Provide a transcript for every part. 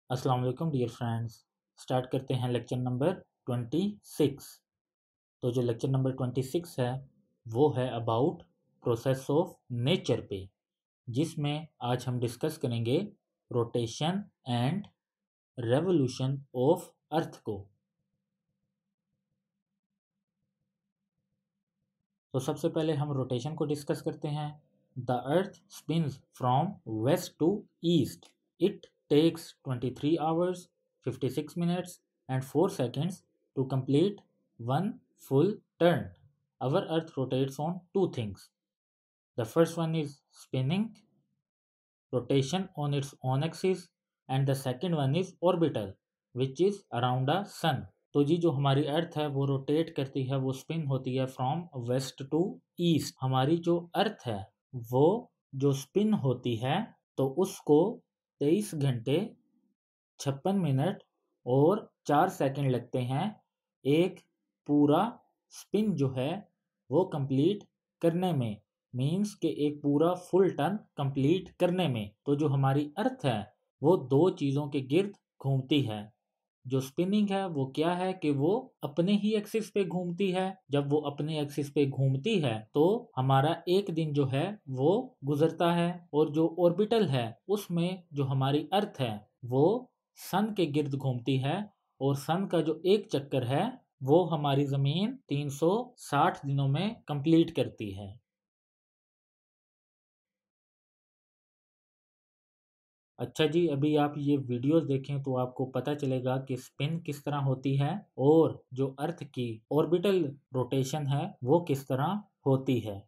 अस्सलाम वालेकुम dear friends. Start करते हैं लेक्चर नंबर 26। तो जो लेक्चर नंबर 26 है वो है अबाउट प्रोसेस ऑफ नेचर पे, जिसमें आज हम डिस्कस करेंगे rotation and revolution of earth को। तो सबसे पहले हम रोटेशन को डिस्कस करते हैं। The earth spins from west to east. It takes 23 hours 56 minutes and 4 seconds to complete one full turn. Our earth rotates on two things. The first one is spinning, rotation on its own axis, and the second one is orbital, which is around the sun. तो जी जो हमारी अर्थ है वो rotate करती है, वो spin होती है फ्रॉम वेस्ट टू ईस्ट। हमारी जो अर्थ है वो जो स्पिन होती है तो उसको 23 घंटे 56 मिनट और 4 सेकंड लगते हैं एक पूरा स्पिन जो है वो कंप्लीट करने में, मींस के एक पूरा फुल टर्न कंप्लीट करने में। तो जो हमारी अर्थ है वो दो चीज़ों के गिर्द घूमती है। जो स्पिनिंग है वो क्या है कि वो अपने ही एक्सिस पे घूमती है। जब वो अपने एक्सिस पे घूमती है तो हमारा एक दिन जो है वो गुजरता है। और जो ऑर्बिटल है उसमें जो हमारी अर्थ है वो सन के गिर्द घूमती है, और सन का जो एक चक्कर है वो हमारी ज़मीन 360 दिनों में कंप्लीट करती है। अच्छा जी, अभी आप ये वीडियोस देखें तो आपको पता चलेगा कि स्पिन किस तरह होती है और जो अर्थ की ऑर्बिटल रोटेशन है वो किस तरह होती है।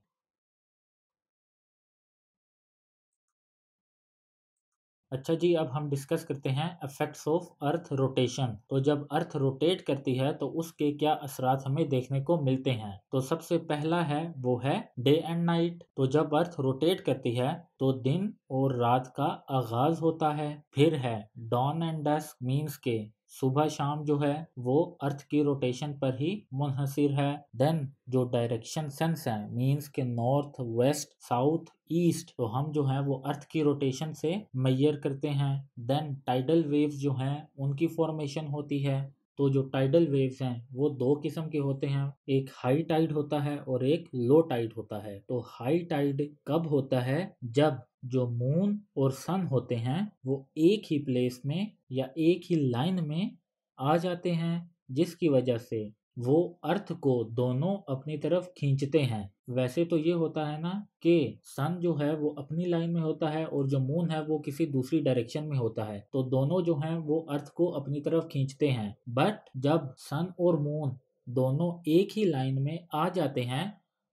अच्छा जी, अब हम डिस्कस करते हैं इफेक्ट्स ऑफ अर्थ रोटेशन। तो जब अर्थ रोटेट करती है तो उसके क्या असरात हमें देखने को मिलते हैं। तो सबसे पहला है वो है डे एंड नाइट। तो जब अर्थ रोटेट करती है तो दिन और रात का आगाज होता है। फिर है डॉन एंड डस्क, मीन्स के सुबह शाम जो है वो अर्थ की रोटेशन पर ही मुनहसिर है। देन जो डायरेक्शन सेंस है, मीन्स के नॉर्थ वेस्ट साउथ ईस्ट, तो हम जो है वो अर्थ की रोटेशन से मैयर करते हैं। देन टाइडल वेव्स जो हैं उनकी फॉर्मेशन होती है। तो जो टाइडल वेव्स हैं वो दो किस्म के होते हैं, एक हाई टाइड होता है और एक लो टाइड होता है। तो हाई टाइड कब होता है? जब जो मून और सन होते हैं वो एक ही प्लेस में या एक ही लाइन में आ जाते हैं, जिसकी वजह से वो अर्थ को दोनों अपनी तरफ खींचते हैं। वैसे तो ये होता है ना कि सन जो है वो अपनी लाइन में होता है और जो मून है वो किसी दूसरी डायरेक्शन में होता है, तो दोनों जो हैं वो अर्थ को अपनी तरफ खींचते हैं। बट जब सन और मून दोनों एक ही लाइन में आ जाते हैं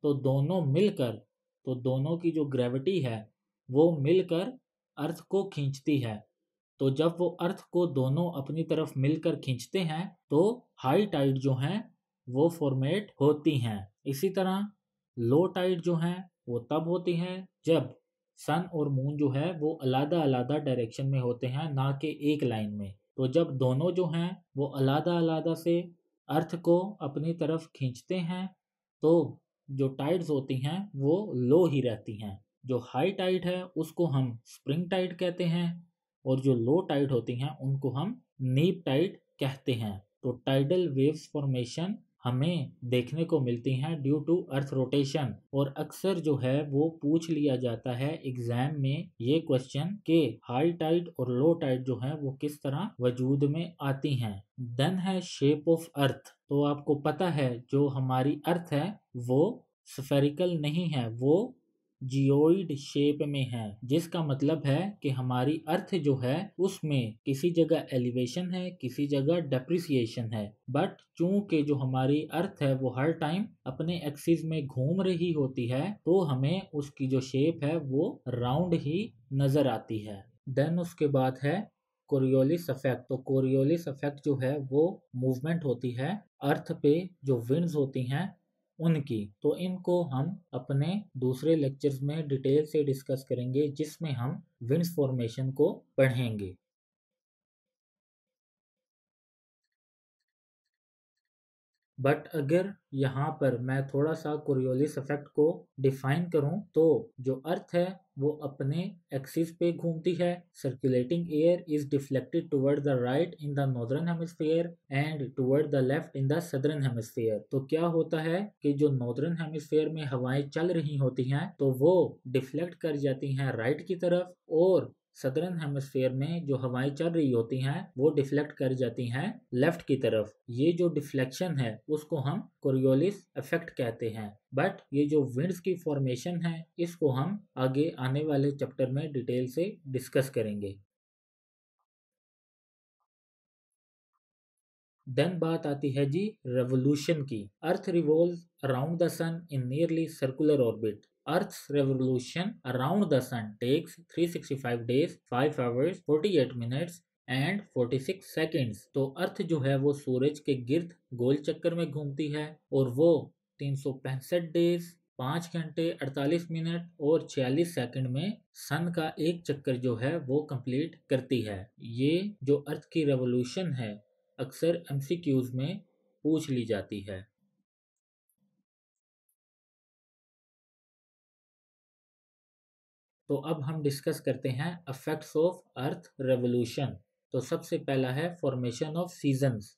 तो दोनों मिलकर, तो दोनों की जो ग्रेविटी है वो मिलकर अर्थ को खींचती है। तो जब वो अर्थ को दोनों अपनी तरफ मिलकर खींचते हैं तो हाई टाइड जो हैं वो फॉर्मेट होती हैं। इसी तरह लो टाइड जो हैं वो तब होती हैं जब सन और मून जो है वो अलग अलग डायरेक्शन में होते हैं, ना कि एक लाइन में। तो जब दोनों जो हैं वो अलग अलग से अर्थ को अपनी तरफ खींचते हैं तो जो टाइड्स होती हैं वो लो ही रहती हैं। जो हाई टाइड है उसको हम स्प्रिंग टाइड कहते हैं और जो लो टाइड होती हैं उनको हम नीप टाइड कहते हैं। तो टाइडल वेव्स फॉर्मेशन हमें देखने को मिलती हैं ड्यू टू अर्थ रोटेशन, और अक्सर जो है वो पूछ लिया जाता है एग्जाम में ये क्वेश्चन कि हाई टाइड और लो टाइड जो है वो किस तरह वजूद में आती हैं। देन है शेप ऑफ अर्थ। तो आपको पता है जो हमारी अर्थ है वो स्फेरिकल नहीं है, वो जियोइड शेप में है, जिसका मतलब है कि हमारी अर्थ जो है उसमें किसी जगह एलिवेशन है, किसी जगह डेप्रिसिएशन है। बट चूंकि जो हमारी अर्थ है वो हर टाइम अपने एक्सिस में घूम रही होती है तो हमें उसकी जो शेप है वो राउंड ही नजर आती है। देन उसके बाद है कोरियोलिस इफेक्ट। तो कोरियोलिस इफेक्ट जो है वो मूवमेंट होती है अर्थ पे जो विंड्स होती हैं उनकी। तो इनको हम अपने दूसरे लेक्चर्स में डिटेल से डिस्कस करेंगे जिसमें हम विंड्स फॉर्मेशन को पढ़ेंगे। बट अगर यहाँ पर मैं थोड़ा सा कोरियोलिस इफेक्ट को डिफाइन करूं तो जो अर्थ है वो अपने एक्सिस पे घूमती है। Circulating air is deflected toward the right in the northern hemisphere and toward the left in the southern hemisphere. तो क्या होता है कि जो नॉर्दर्न हेमिस्फीयर में हवाएं चल रही होती हैं तो वो डिफ्लेक्ट कर जाती हैं राइट की तरफ, और सदर्न हेमिस्फीयर में जो हवाएं चल रही होती हैं वो डिफ्लेक्ट कर जाती हैं लेफ्ट की तरफ। ये जो डिफ्लेक्शन है उसको हम कोरियोलिस इफेक्ट कहते हैं। बट ये जो विंड्स की फॉर्मेशन है इसको हम आगे आने वाले चैप्टर में डिटेल से डिस्कस करेंगे। देन बात आती है जी रेवोल्यूशन की। Earth revolves around the sun in nearly circular orbit. Earth's revolution around the sun takes 365 days, 5 hours, 48 minutes and 46 seconds. तो अर्थ जो है वो सूरज के गिर्द गोल चक्कर में घूमती है और वो 365 डेज, 5 घंटे 48 मिनट और 46 सेकंड में सन का एक चक्कर जो है वो कंप्लीट करती है। ये जो अर्थ की रेवोल्यूशन है अक्सर एमसीक्यूज में पूछ ली जाती है। तो अब हम डिस्कस करते हैं इफेक्ट्स ऑफ अर्थ रेवोल्यूशन। तो सबसे पहला है formation of seasons.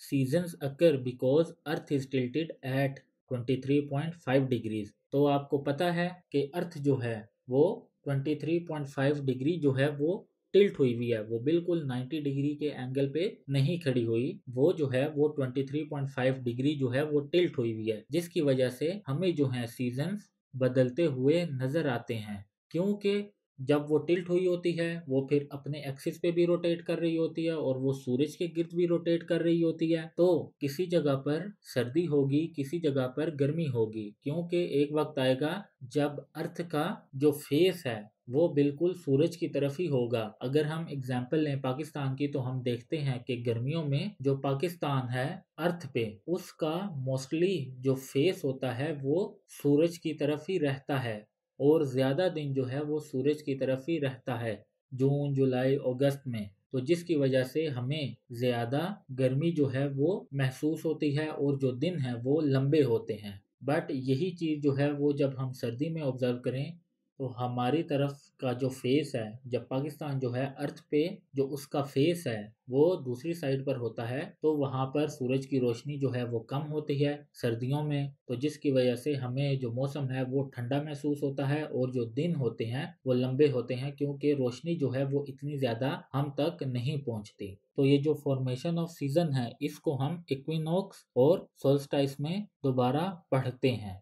Seasons occur because earth is tilted at 23.5 degrees. तो आपको पता है कि अर्थ जो है वो 23.5 डिग्री जो है वो टिल्ट हुई हुई है, वो बिल्कुल 90 डिग्री के एंगल पे नहीं खड़ी हुई, वो जो है वो 23.5 डिग्री जो है वो टिल्ट हुई हुई है, जिसकी वजह से हमें जो है सीजन्स बदलते हुए नजर आते हैं। क्योंकि जब वो टिल्ट हुई होती है वो फिर अपने एक्सिस पे भी रोटेट कर रही होती है और वो सूरज के गिर्द भी रोटेट कर रही होती है। तो किसी जगह पर सर्दी होगी, किसी जगह पर गर्मी होगी, क्योंकि एक वक्त आएगा जब अर्थ का जो फेस है वो बिल्कुल सूरज की तरफ ही होगा। अगर हम एग्जाम्पल लें पाकिस्तान की तो हम देखते हैं कि गर्मियों में जो पाकिस्तान है अर्थ पे उसका मोस्टली जो फेस होता है वो सूरज की तरफ ही रहता है और ज़्यादा दिन जो है वो सूरज की तरफ ही रहता है जून जुलाई अगस्त में। तो जिसकी वजह से हमें ज़्यादा गर्मी जो है वो महसूस होती है और जो दिन है वो लंबे होते हैं। बट यही चीज़ जो है वो जब हम सर्दी में ऑब्ज़र्व करें तो हमारी तरफ का जो फेस है, जब पाकिस्तान जो है अर्थ पे जो उसका फेस है वो दूसरी साइड पर होता है तो वहाँ पर सूरज की रोशनी जो है वो कम होती है सर्दियों में। तो जिसकी वजह से हमें जो मौसम है वो ठंडा महसूस होता है और जो दिन होते हैं वो लंबे होते हैं, क्योंकि रोशनी जो है वो इतनी ज़्यादा हम तक नहीं पहुँचती। तो ये जो फॉर्मेशन ऑफ सीजन है इसको हम इक्विनॉक्स और सोल्स्टाइस में दोबारा पढ़ते हैं।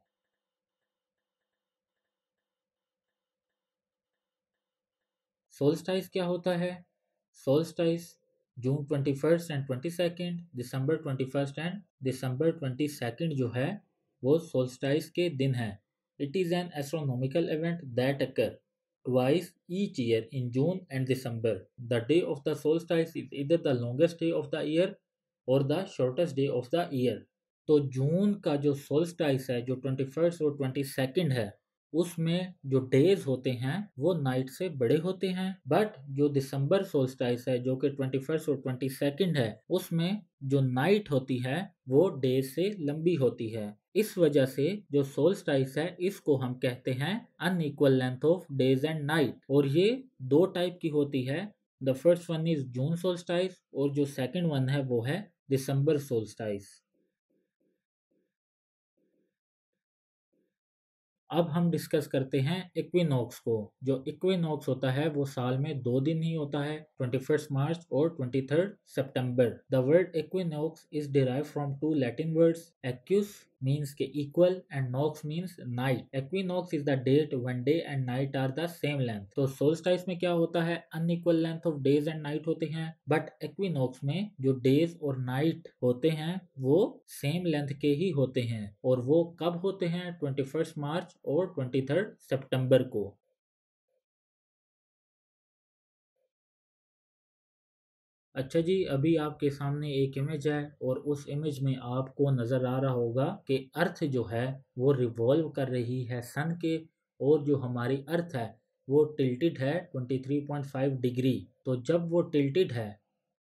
सोल्स्टाइस क्या होता है? Solstice June 21st and 22nd, December 21st and December 22nd जो है वो सोल्स्टाइस के दिन है। It is an astronomical event that occur twice each year in June and December. The day of the solstice is either the longest day of the year or the shortest day of the year. तो जून का जो solstice है जो 21st और 22nd है उसमें जो days होते हैं वो नाइट से बड़े होते हैं। बट जो दिसंबर सोल्स्टाइस है जो कि 21st और 22nd है उसमें जो नाइट होती है वो डेज से लंबी होती है। इस वजह से जो सोल्स्टाइस है इसको हम कहते हैं unequal length of days and night, और ये दो टाइप की होती है। The first one is June solstice और जो सेकंड वन है वो है दिसंबर सोल्स्टाइस। अब हम डिस्कस करते हैं इक्विनॉक्स को। जो इक्विनॉक्स होता है वो साल में 2 दिन ही होता है, 21st मार्च और 23rd सितंबर। The word equinox is derive from two Latin words, aequus means के equal and nox means night. Equinox is the date when day and night are the same length. तो सोल्स्टाइस में क्या होता है, unequal length of days and night होते हैं, but equinox में जो डेज और नाइट होते हैं वो सेम लेंथ के ही होते हैं, और वो कब होते हैं, 21st मार्च और 23rd सितंबर को। अच्छा जी, अभी आपके सामने एक इमेज है और उस इमेज में आपको नज़र आ रहा होगा कि अर्थ जो है वो रिवॉल्व कर रही है सन के, और जो हमारी अर्थ है वो टिल्टेड है 23.5 डिग्री। तो जब वो टिल्टेड है,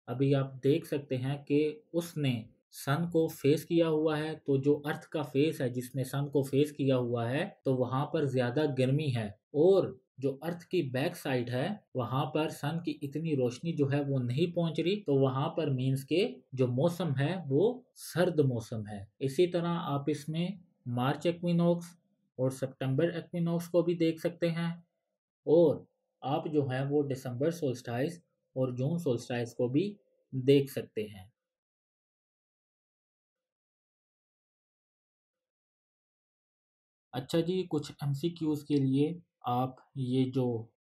अभी आप देख सकते हैं कि उसने सन को फेस किया हुआ है, तो जो अर्थ का फेस है जिसने सन को फेस किया हुआ है तो वहां पर ज्यादा गर्मी है, और जो अर्थ की बैक साइड है वहां पर सन की इतनी रोशनी जो है वो नहीं पहुंच रही, तो वहां पर मीन्स के जो मौसम है वो सर्द मौसम है। इसी तरह आप इसमें मार्च एक्विनॉक्स और सितंबर एक्विनॉक्स को भी देख सकते हैं, और आप जो है वो दिसंबर सोल्स्टाइस और जून सोल्स्टाइस को भी देख सकते हैं। अच्छा जी, कुछ एमसीक्यूज के लिए आप ये जो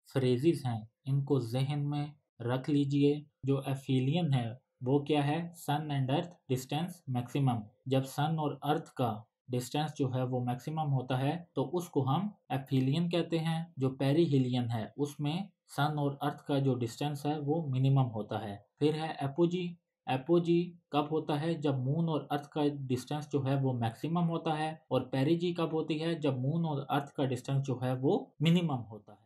फ्रेजेस हैं इनको जहन में रख लीजिए। जो एफिलियन है वो क्या है? सन एंड अर्थ डिस्टेंस मैक्सिमम। जब सन और अर्थ का डिस्टेंस जो है वो मैक्सिमम होता है तो उसको हम एफिलियन कहते हैं। जो पेरीहिलियन है उसमें सन और अर्थ का जो डिस्टेंस है वो मिनिमम होता है। फिर है एपोजी। एपोजी कब होता है? जब मून और अर्थ का डिस्टेंस जो है वो मैक्सिमम होता है। और पेरिजी कब होती है? जब मून और अर्थ का डिस्टेंस जो है वो मिनिमम होता है।